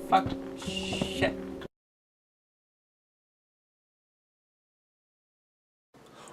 fuck? Shit.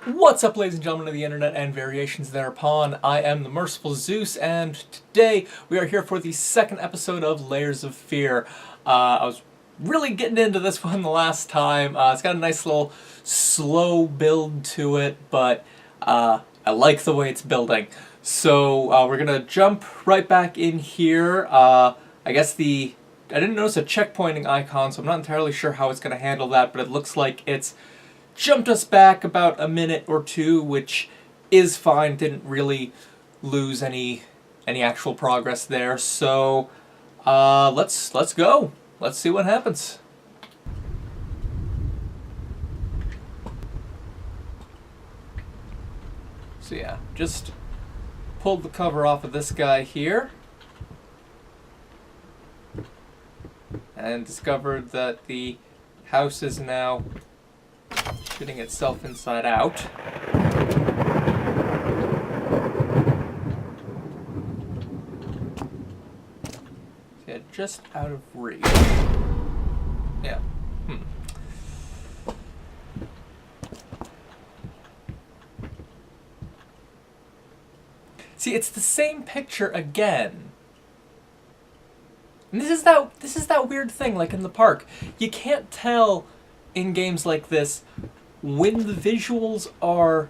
What's up, ladies and gentlemen of the internet and variations thereupon? I am the Merciful Zeus, and today we are here for the second episode of Layers of Fear. I was really getting into this one the last time. It's got a nice little slow build to it, but I like the way it's building. So we're gonna jump right back in here. I guess I didn't notice a checkpointing icon, so I'm not entirely sure how it's gonna handle that, but it looks like it's jumped us back about a minute or two, which is fine. Didn't really lose any actual progress there. So let's go. Let's see what happens. So yeah, just pulled the cover off of this guy here and discovered that the house is now shitting itself inside out. Yeah, just out of reach. Yeah. See, it's the same picture again. And this is that weird thing, like in the park. You can't tell in games like this when the visuals are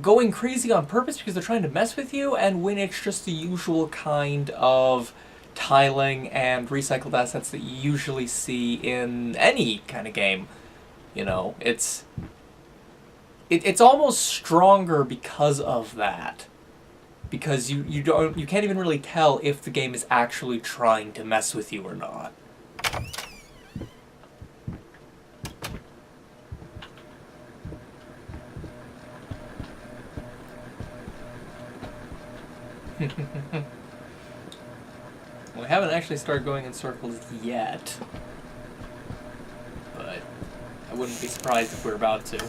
going crazy on purpose because they're trying to mess with you, and when it's just the usual kind of tiling and recycled assets that you usually see in any kind of game. You know, it's almost stronger because of that. Because you can't even really tell if the game is actually trying to mess with you or not. We haven't actually started going in circles yet, but I wouldn't be surprised if we're about to.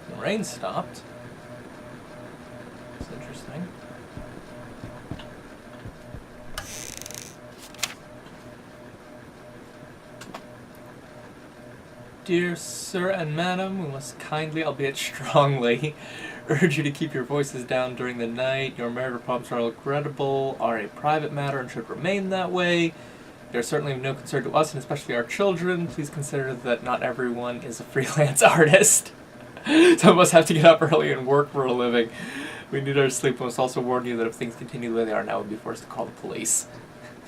The rain stopped. That's interesting. Dear sir and madam, we must kindly, albeit strongly, urge you to keep your voices down during the night. Your marital problems are regrettable, are a private matter, and should remain that way. They're certainly of no concern to us, and especially our children. Please consider that not everyone is a freelance artist. Some of us have to get up early and work for a living. We need our sleep. We must also warn you that if things continue the way they are now, we'll be forced to call the police.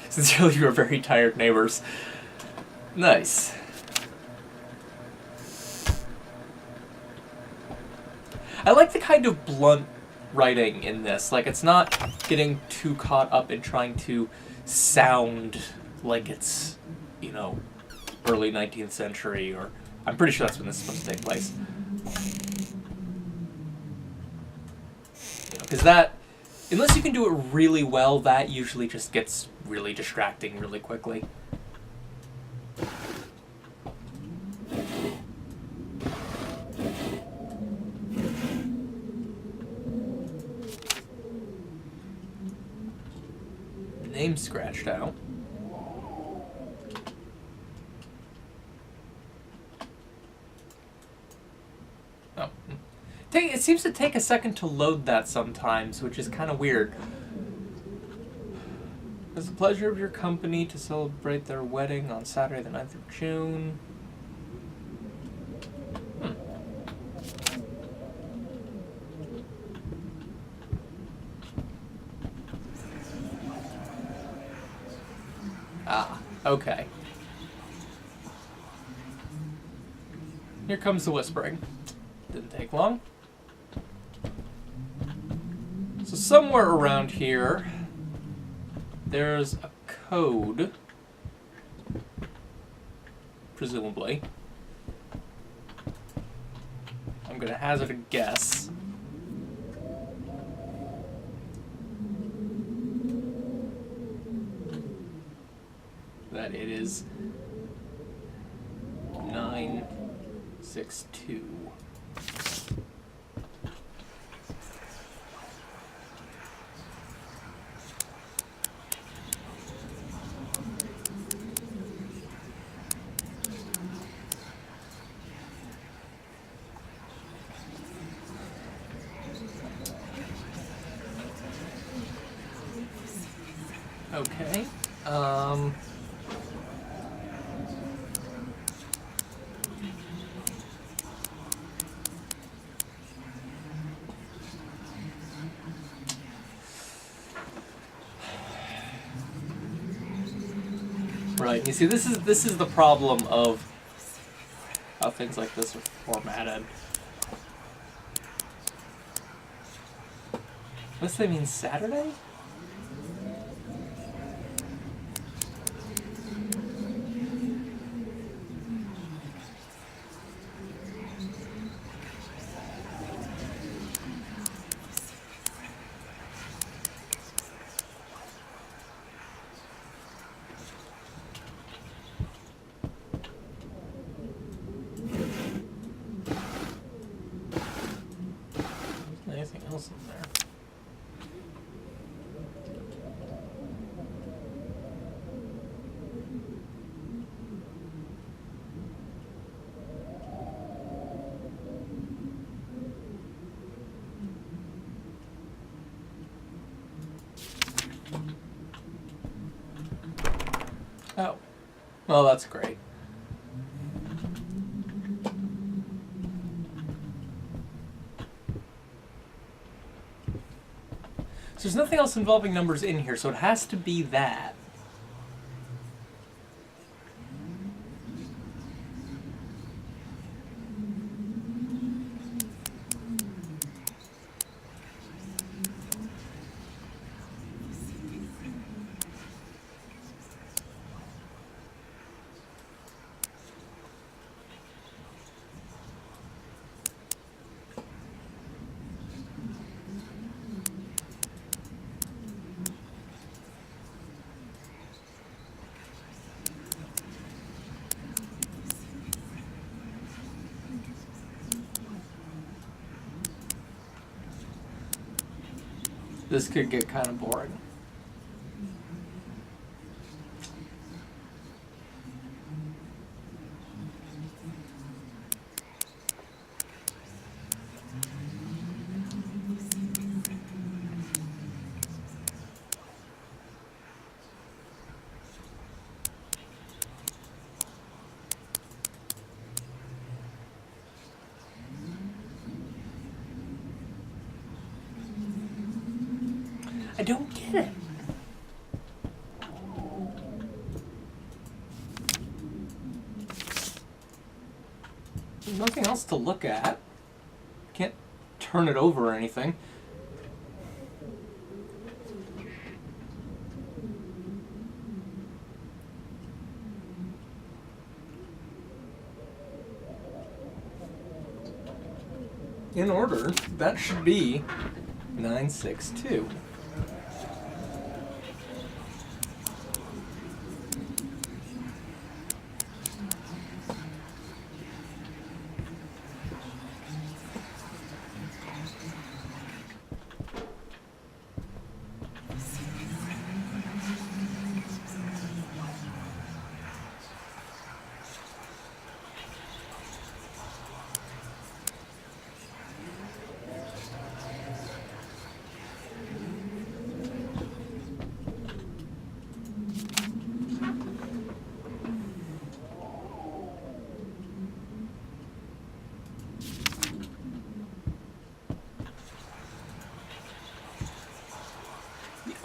Sincerely, you are very tired neighbors. Nice. I like the kind of blunt writing in this. Like, it's not getting too caught up in trying to sound like it's, you know, early 19th century, or I'm pretty sure that's when this is supposed to take place. You know, because that, unless you can do it really well, that usually just gets really distracting really quickly. Name scratched out. Oh. It seems to take a second to load that sometimes, which is kind of weird. It's the pleasure of your company to celebrate their wedding on Saturday the 9th of June. Ah, okay. Here comes the whispering. Didn't take long. So somewhere around here, there's a code, presumably. I'm gonna hazard a guess. That it is 962. Okay. Right. You see, this is the problem of how things like this are formatted. This thing means Saturday? Anything else in there? Oh. Well, that's great. So there's nothing else involving numbers in here, so it has to be that. This could get kind of boring. I don't get it. There's nothing else to look at. Can't turn it over or anything. In order, that should be 962.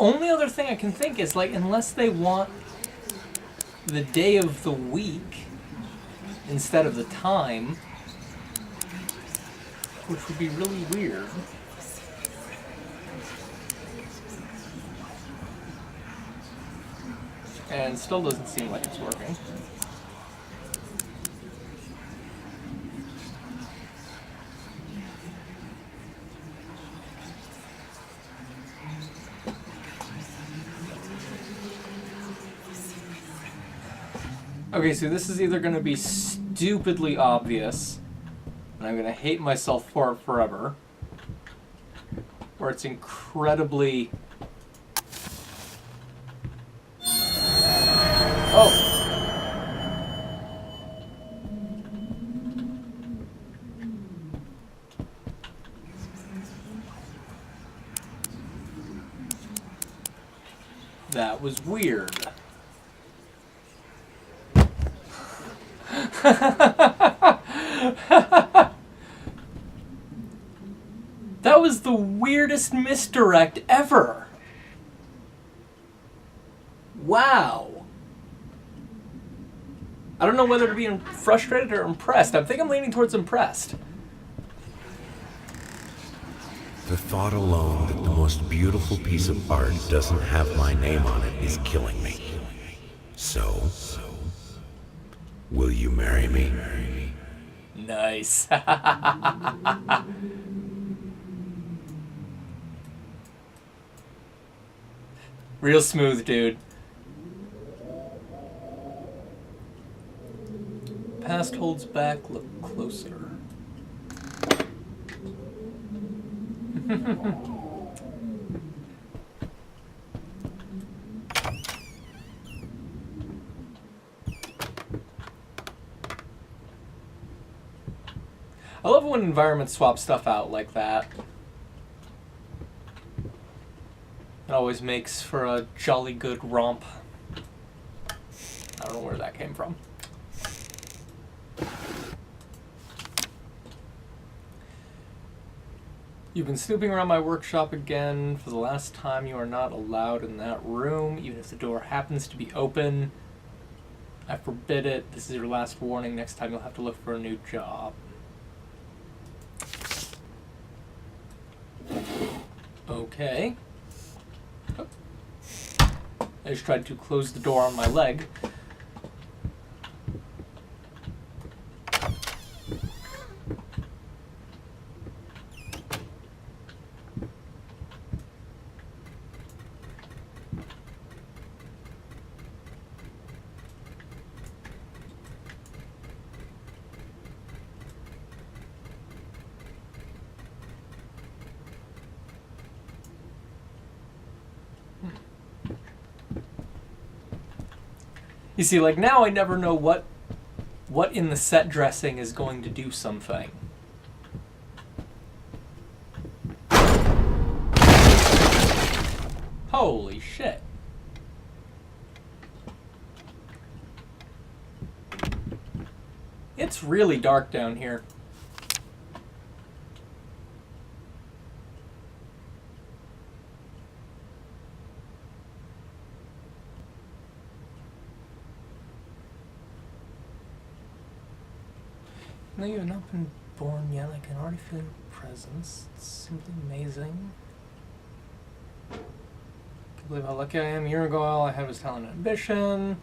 Only other thing I can think is, like, unless they want the day of the week instead of the time, which would be really weird. And still doesn't seem like it's working. Okay, so this is either going to be stupidly obvious, and I'm going to hate myself for it forever, or it's incredibly... Oh! That was weird. That was the weirdest misdirect ever. Wow. I don't know whether to be frustrated or impressed. I think I'm leaning towards impressed. The thought alone that the most beautiful piece of art doesn't have my name on it is killing me. So, will you marry me? Nice. Real smooth, dude. Past holds back, look closer. I love when environments swap stuff out like that. It always makes for a jolly good romp. I don't know where that came from. You've been snooping around my workshop again. For the last time, you are not allowed in that room, even if the door happens to be open. I forbid it. This is your last warning. Next time you'll have to look for a new job. Okay. Oh. I just tried to close the door on my leg. You see, like, now I never know what in the set dressing is going to do something. Holy shit. It's really dark down here. No, you have not been born yet. I can already feel your presence. It's simply amazing. Can't believe how lucky I am. A year ago, all I had was talent and ambition.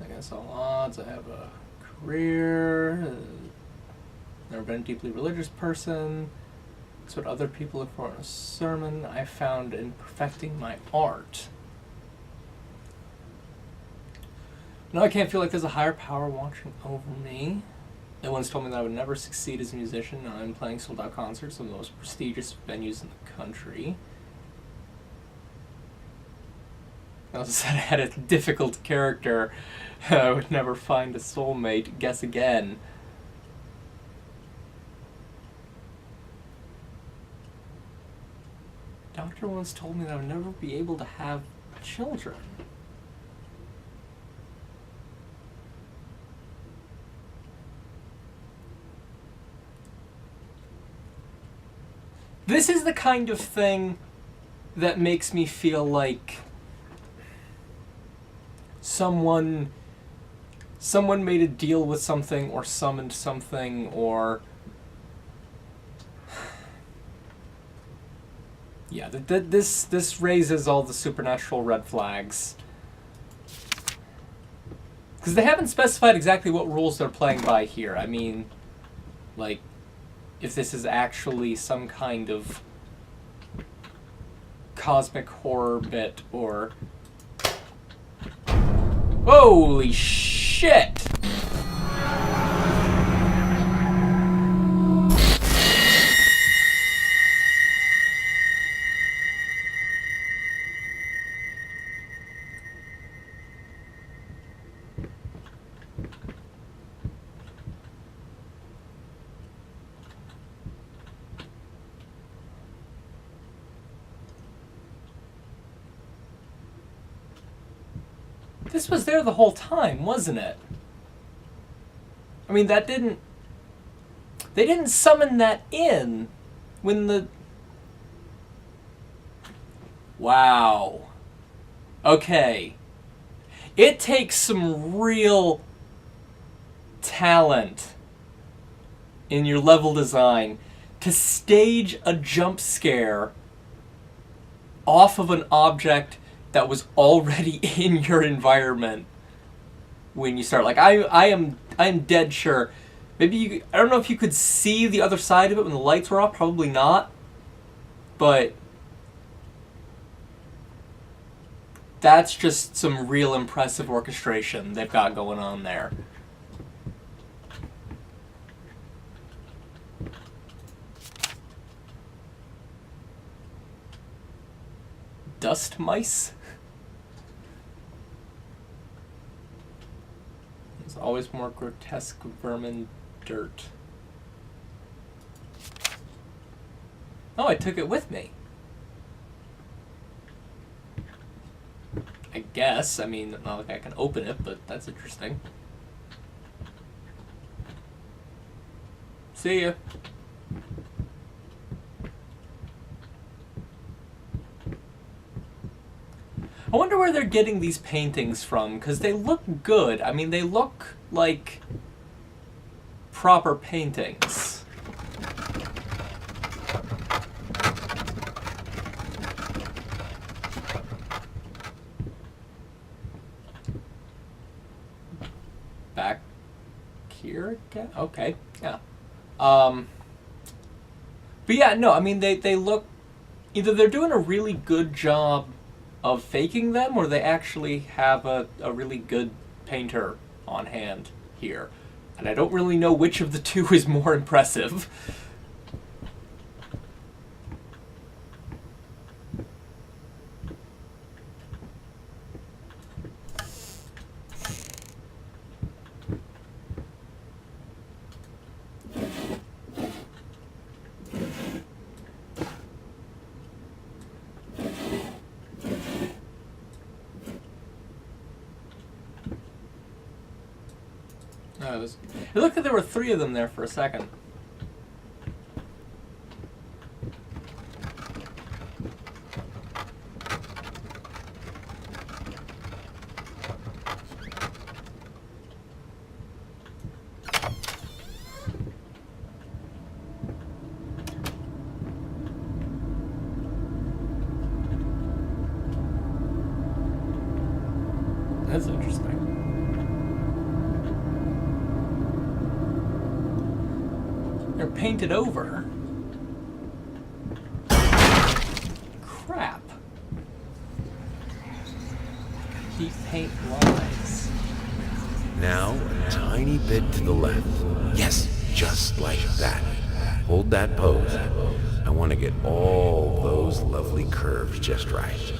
I guess all odds. I have a career. Never been a deeply religious person. That's what other people look for in a sermon. I found in perfecting my art. No, I can't feel like there's a higher power watching over me. They once told me that I would never succeed as a musician. Now I'm playing sold out concerts in the most prestigious venues in the country. I also said I had a difficult character. I would never find a soulmate. Guess again. Doctor once told me that I would never be able to have children. This is the kind of thing that makes me feel like someone made a deal with something or summoned something or... Yeah, this raises all the supernatural red flags. Because they haven't specified exactly what rules they're playing by here. I mean, like, if this is actually some kind of cosmic horror bit or... Holy shit! This was there the whole time, wasn't it? I mean, that didn't... They didn't summon that in when the... Wow. Okay. It takes some real talent in your level design to stage a jump scare off of an object that was already in your environment when you start. Like, I am dead sure. Maybe you, I don't know if you could see the other side of it when the lights were off, probably not. But that's just some real impressive orchestration they've got going on there. Dust mice? There's always more grotesque vermin dirt. Oh, I took it with me. I guess. I mean, not like I can open it, but that's interesting. See ya. I wonder where they're getting these paintings from, because they look good. I mean, they look like proper paintings. Back here again? Okay, yeah. But yeah, no, I mean, they look... Either they're doing a really good job of faking them, or they actually have a really good painter on hand here. And I don't really know which of the two is more impressive. It looked like there were 3 of them there for a second. That's interesting. They're painted over. Crap. Heat paint lines. Now, a tiny bit to the left. Yes, just like that. Hold that pose. I want to get all those lovely curves just right.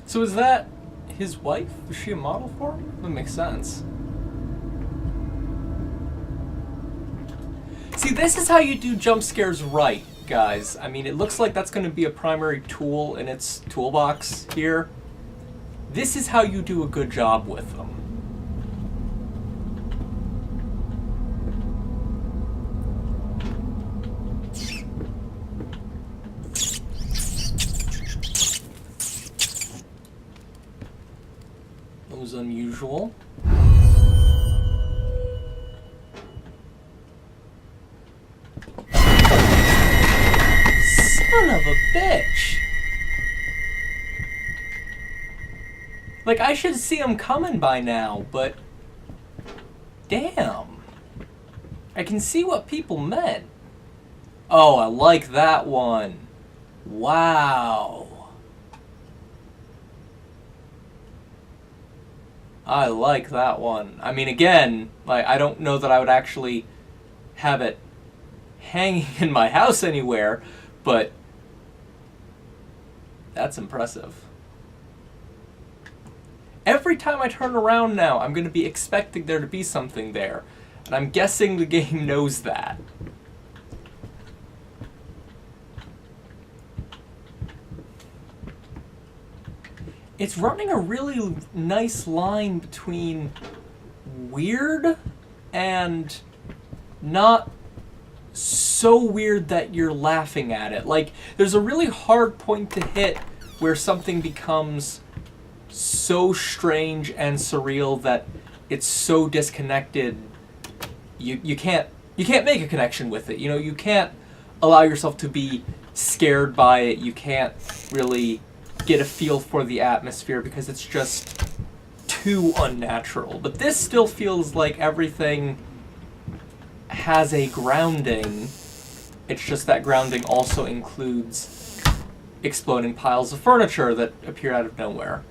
So is that his wife? Was she a model for him? That makes sense. See, this is how you do jump scares right, guys. I mean, it looks like that's going to be a primary tool in its toolbox here. This is how you do a good job with them. That was unusual. Son of a bitch! Like, I should see him coming by now, but... Damn. I can see what people meant. Oh, I like that one. Wow. I like that one. I mean, again, like, I don't know that I would actually have it hanging in my house anywhere, but that's impressive. Every time I turn around now, I'm going to be expecting there to be something there. And I'm guessing the game knows that. it's running a really nice line between weird and not so weird that you're laughing at it. Like, there's a really hard point to hit where something becomes so strange and surreal that it's so disconnected you can't make a connection with it. You know, you can't allow yourself to be scared by it. You can't really get a feel for the atmosphere because it's just too unnatural. But this still feels like everything has a grounding. It's just that grounding also includes exploding piles of furniture that appear out of nowhere.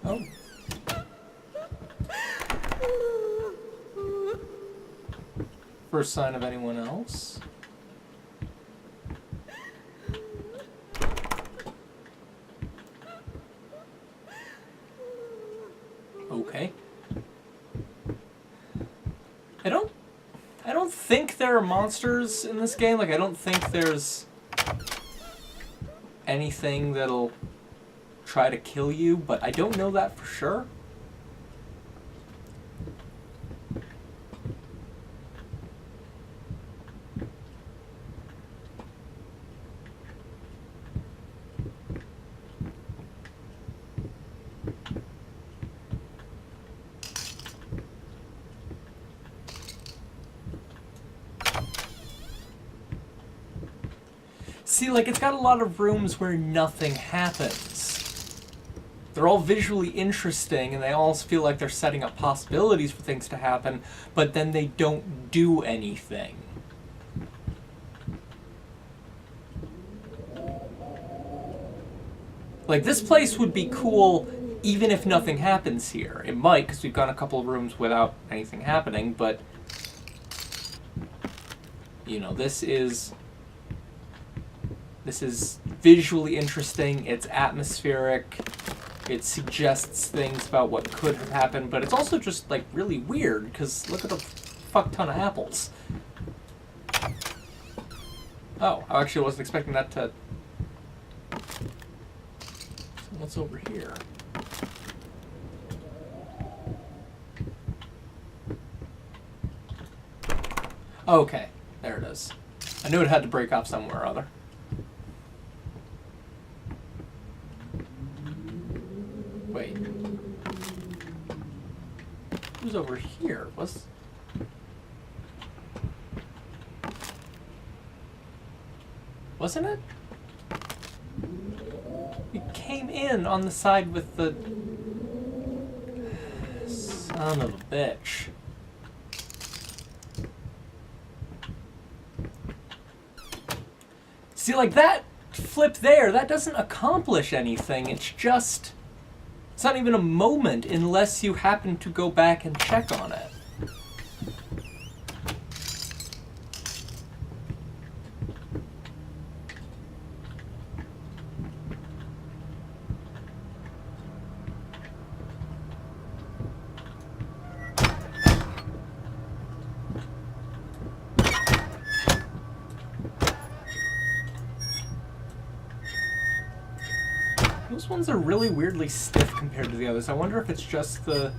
Oh. First sign of anyone else? Okay. I don't think there are monsters in this game. Like, I don't think there's anything that'll try to kill you, but I don't know that for sure. See, like, it's got a lot of rooms where nothing happens. They're all visually interesting, and they all feel like they're setting up possibilities for things to happen, but then they don't do anything. Like, this place would be cool even if nothing happens here. It might, because we've gone a couple of rooms without anything happening, but, you know, this is visually interesting, it's atmospheric, it suggests things about what could have happened, but it's also just, like, really weird, because look at the fuck ton of apples. Oh, I actually wasn't expecting that to... So what's over here? Okay, there it is. I knew it had to break off somewhere or other. Wait. Who's over here? Wasn't it? We came in on the side with the... Son of a bitch. See, like, that flip there, that doesn't accomplish anything. It's just... It's not even a moment unless you happen to go back and check on it. Those ones are really weirdly stiff compared to the others. I wonder if it's just the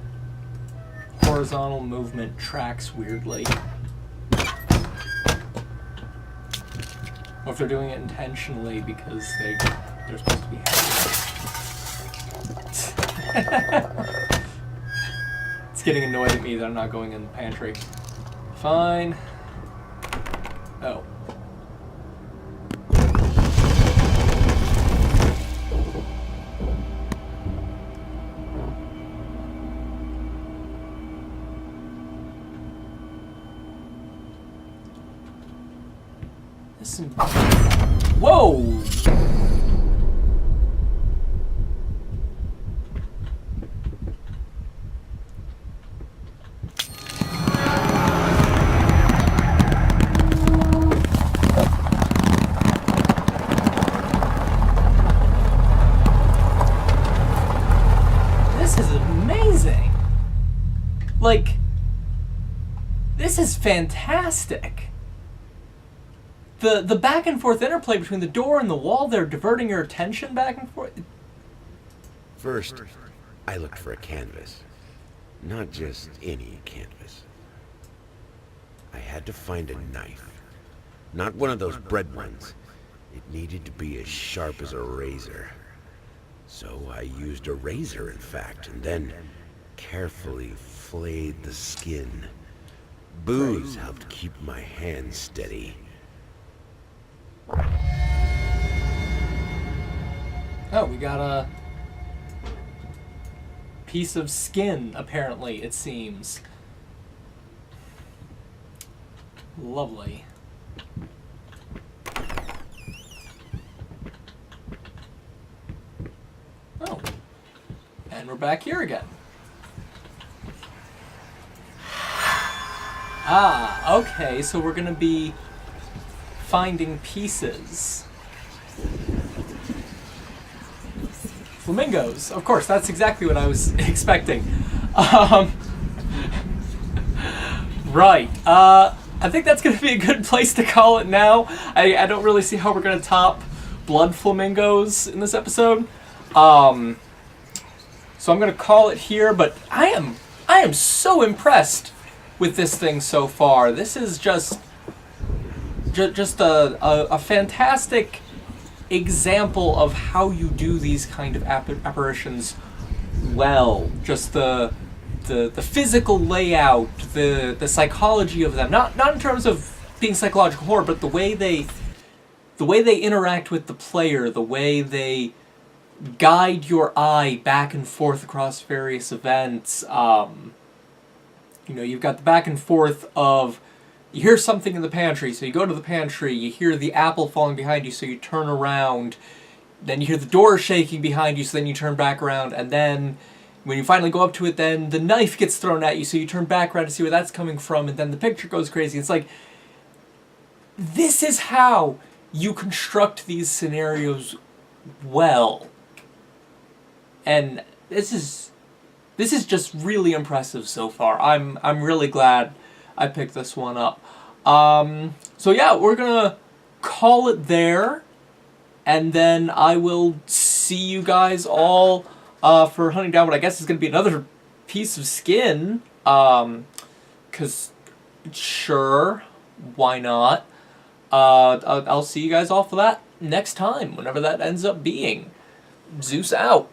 horizontal movement tracks weirdly. Or if they're doing it intentionally because they're supposed to be happy. It's getting annoyed at me that I'm not going in the pantry. Fine. Oh. Whoa! This is fantastic. The back and forth interplay between the door and the wall, they're diverting your attention back and forth. First, I looked for a canvas. Not just any canvas. I had to find a knife. Not one of those bread ones. It needed to be as sharp as a razor. So I used a razor, in fact, and then carefully flayed the skin. Booze helped keep my hands steady. Oh, we got a piece of skin, apparently, it seems. Lovely. Oh. And we're back here again. Ah, okay, so we're gonna be finding pieces. Flamingos, of course, that's exactly what I was expecting. Right, I think that's gonna be a good place to call it now. I don't really see how we're gonna top blood flamingos in this episode. So I'm gonna call it here, but I am so impressed with this thing so far. This is just a fantastic example of how you do these kind of apparitions well. Just the physical layout, the psychology of them. Not in terms of being psychological horror, but the way they interact with the player, the way they guide your eye back and forth across various events. You've got the back and forth of, you hear something in the pantry, so you go to the pantry, you hear the apple falling behind you, so you turn around, then you hear the door shaking behind you, so then you turn back around, and then when you finally go up to it, then the knife gets thrown at you, so you turn back around to see where that's coming from, and then the picture goes crazy. It's like, this is how you construct these scenarios well. And this is just really impressive so far. I'm really glad I picked this one up. So yeah, we're gonna call it there, and then I will see you guys all for hunting down what I guess is gonna be another piece of skin. 'Cause sure, why not? I'll see you guys all for that next time, whenever that ends up being. Zeus out.